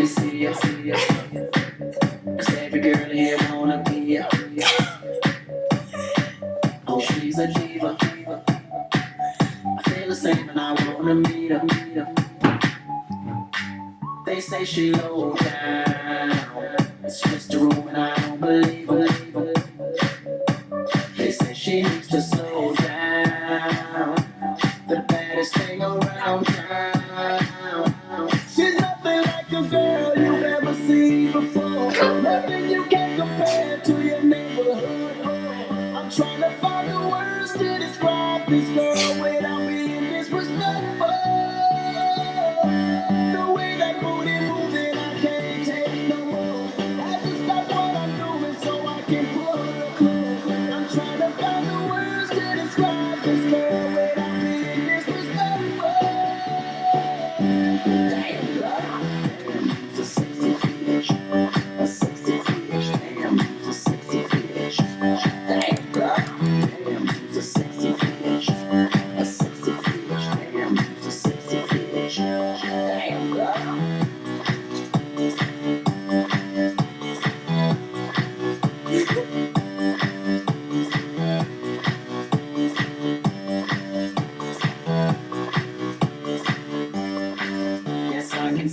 me see ya. 'Cause every girl here wanna be ya. Oh, she's a diva. I feel the same and I wanna meet her. They say she low down. It's just a room and I don't believe her.